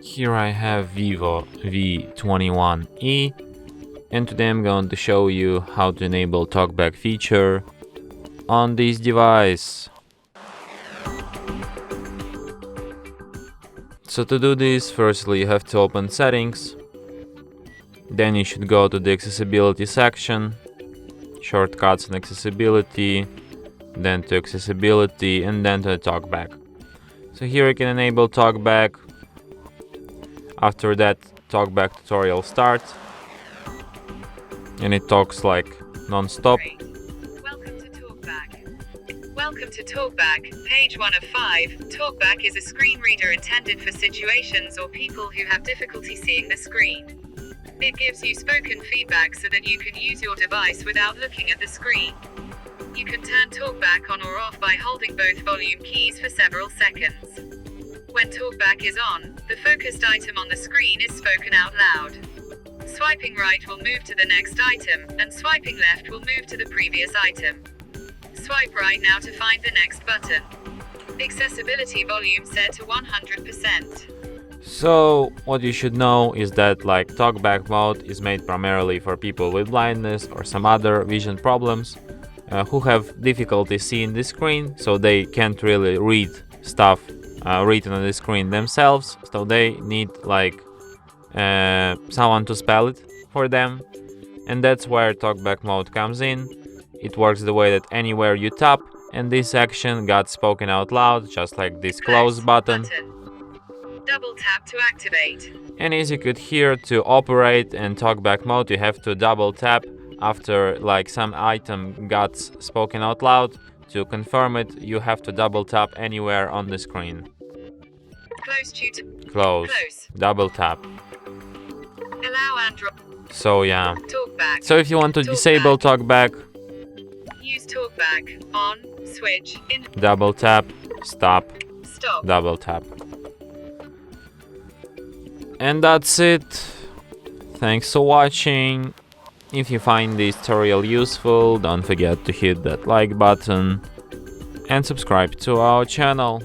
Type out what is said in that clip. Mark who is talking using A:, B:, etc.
A: Here I have VIVO V21e, and today I'm going to show you how to enable Talkback feature on this device. So to do this, firstly you have to open settings, then you should go to the accessibility section, shortcuts and accessibility, then to accessibility, and then to Talkback. So here you can enable Talkback. After that, Talkback tutorial starts, and it talks like non-stop.
B: Welcome to Talkback. Welcome to Talkback, page 1 of 5. Talkback is a screen reader intended for situations or people who have difficulty seeing the screen. It gives you spoken feedback so that you can use your device without looking at the screen. You can turn Talkback on or off by holding both volume keys for several seconds. When Talkback is on, the focused item on the screen is spoken out loud. Swiping right will move to the next item, and swiping left will move to the previous item. Swipe right now to find the next button. Accessibility volume set to 100%.
A: So what you should know is that Talkback mode is made primarily for people with blindness or some other vision problems who have difficulty seeing the screen, so they can't really read stuff written on the screen themselves, so they need someone to spell it for them, and that's where Talkback mode comes in. It works the way that anywhere you tap and this action got spoken out loud, just like this close button.
B: Double tap to activate.
A: And as you could hear, to operate in Talkback mode you have to double tap after some item got spoken out loud. To confirm it, you have to double tap anywhere on the screen. Close. Double tap.
B: Allow Android.
A: So yeah.
B: Talkback.
A: So if you want to disable Talkback,
B: use Talkback on, switch, in.
A: Double tap, stop, double tap. And that's it. Thanks for watching. If you find this tutorial useful, don't forget to hit that like button and subscribe to our channel.